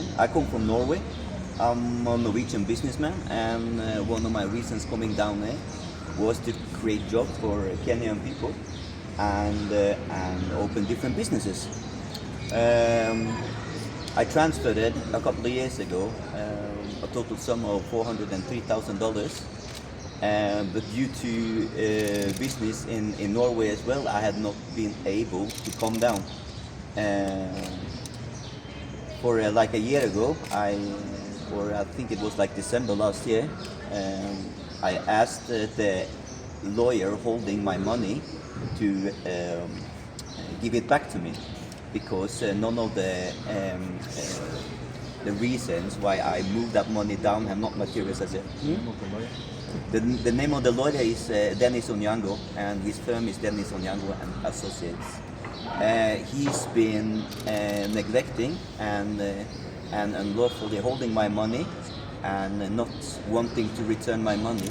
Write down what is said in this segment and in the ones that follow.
comment. I come from Norway. I'm a Norwegian businessman, and one of my reasons coming down here was to create jobs for Kenyan people and open different businesses. I transferred it a couple of years ago, a total sum of $403,000. But due to business in Norway as well, I had not been able to come down. For like a year ago, I think it was like December last year, I asked the lawyer holding my money to give it back to me, because none of the reasons why I moved that money down have not materialized yet. The name of the lawyer is Dennis Onyango, and his firm is Dennis Onyango and Associates. He's been neglecting and unlawfully holding my money and not wanting to return my money.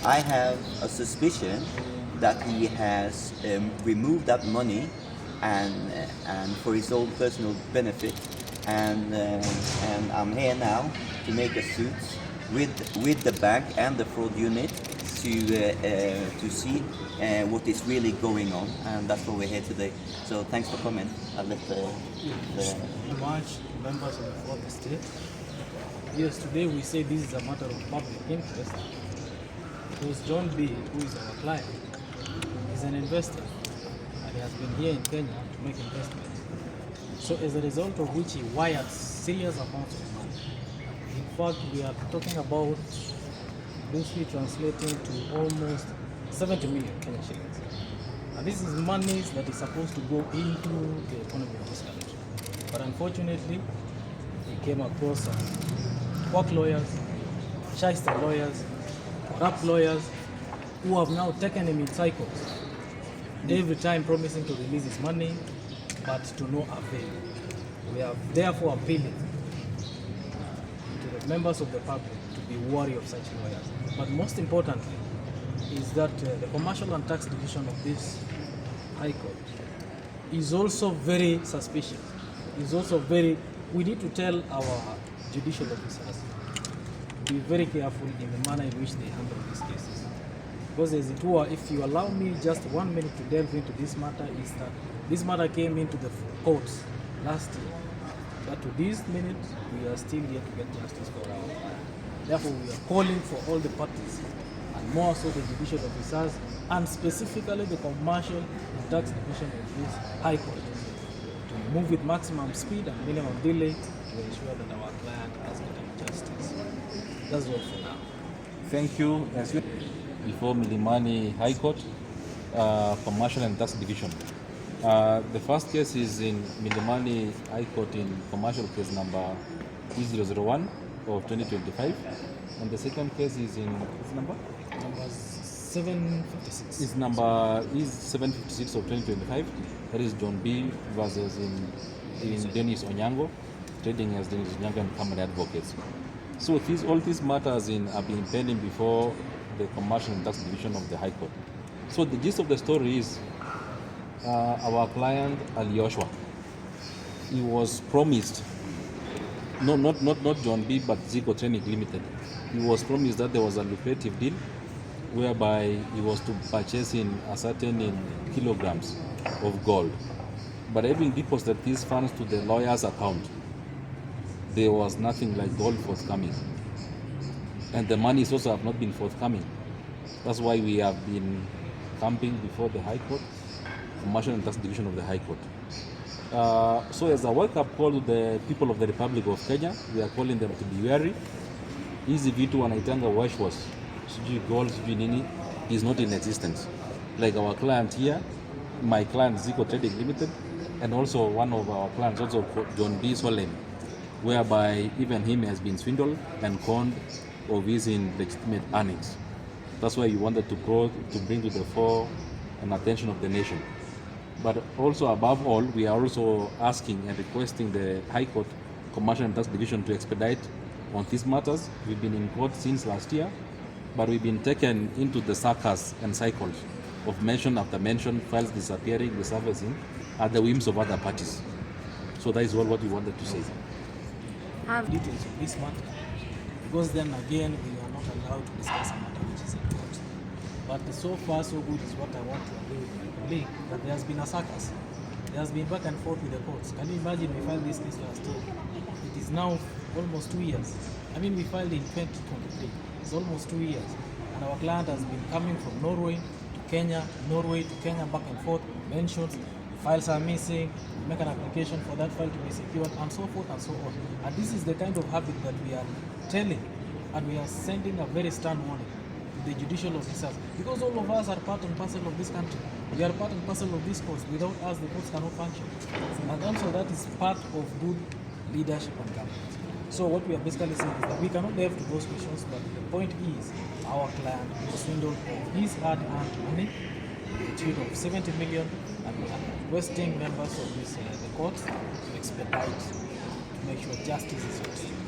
I have a suspicion that he has removed that money and for his own personal benefit, and I'm here now to make a suit with the bank and the fraud unit to see what is really going on, and that's why we're here today. So thanks for coming. I'll let March members of the fourth estate. Yes, today we say this is a matter of public interest because John B, who is our client, is an investor and he has been here in Kenya to make investments. So as a result of which he wired serious amounts of money. In fact, we are talking about loosely translating to almost 70 million Kenyan shillings. And this is money that is supposed to go into the economy of this country. But unfortunately, we came across quack lawyers, shyster lawyers, corrupt lawyers, who have now taken him in cycles, every time promising to release his money, but to no avail. We are therefore appealing to the members of the public to be wary of such lawyers. But most importantly is that the Commercial and Tax Division of this High Court is also very suspicious. We need to tell our judicial officers to be very careful in the manner in which they handle these cases. Because as it were, if you allow me just 1 minute to delve into this matter, is that this matter came into the courts last year. But to this minute, we are still yet to get justice for our client. Therefore, we are calling for all the parties, and more so the judicial officers, and specifically the Commercial and Tax Division of this High Court, to move with maximum speed and minimum delay to ensure that our client has gotten justice. That's all for now. Thank you. Before Milimani High Court, Commercial and Tax Division. The first case is in Milimani High Court in commercial case number 2001 of 2025, and the second case is in Number 756. Is number is 756 of 2025. That is John B versus in Dennis Onyango, trading as Dennis Onyango and Company Advocates. So all these matters have been pending before the Commercial and Tax Division of the High Court. So the gist of the story is our client Ali Joshua. He was promised, not John B, but Zico Training Limited. He was promised that there was a lucrative deal whereby he was to purchase in a certain kilograms of gold. But having deposited these funds to the lawyer's account, there was nothing like gold forthcoming. And the monies also have not been forthcoming. That's why we have been camping before the High Court, Commercial and Tax Division of the High Court. So as a wake-up call to the people of the Republic of Kenya, we are calling them to be wary. Hizi vitu wanaitanga wash was, sijui gold, sijui nini, is not in existence. Like our client here, my client Zico Trading Limited, and also one of our clients, also John B. Silheim, whereby even him has been swindled and conned of his legitimate earnings. That's why we wanted to bring to the fore and attention of the nation. But also above all, we are also asking and requesting the High Court Commercial and Tax Division to expedite on these matters. We've been in court since last year, but we've been taken into the circus and cycles of mention after mention, files disappearing, resurfacing at the whims of other parties. So that is all what we wanted to say. have details of this matter, because then again we are not allowed to discuss a matter which is in court. But so far so good is what I want to agree with my colleague, that there has been a circus. There has been back and forth with the courts. Can you imagine we filed this case last year? It is now almost 2 years. I mean, we filed in 2023. It's almost 2 years. And our client has been coming from Norway to Kenya, Norway to Kenya, back and forth, mentions, files are missing, we make an application for that file to be secured, and so forth and so on. And this is the kind of habit that we are telling, and we are sending a very stern warning to the judicial officers, because all of us are part and parcel of this country. We are part and parcel of this courts. Without us, the courts cannot function. And also that is part of good leadership and governance. So what we are basically saying is that we cannot delve to those questions, but the point is our client was swindled of his hard-earned money to the tune of 70 million, and we are requesting members of this the court to expedite to make sure justice is served.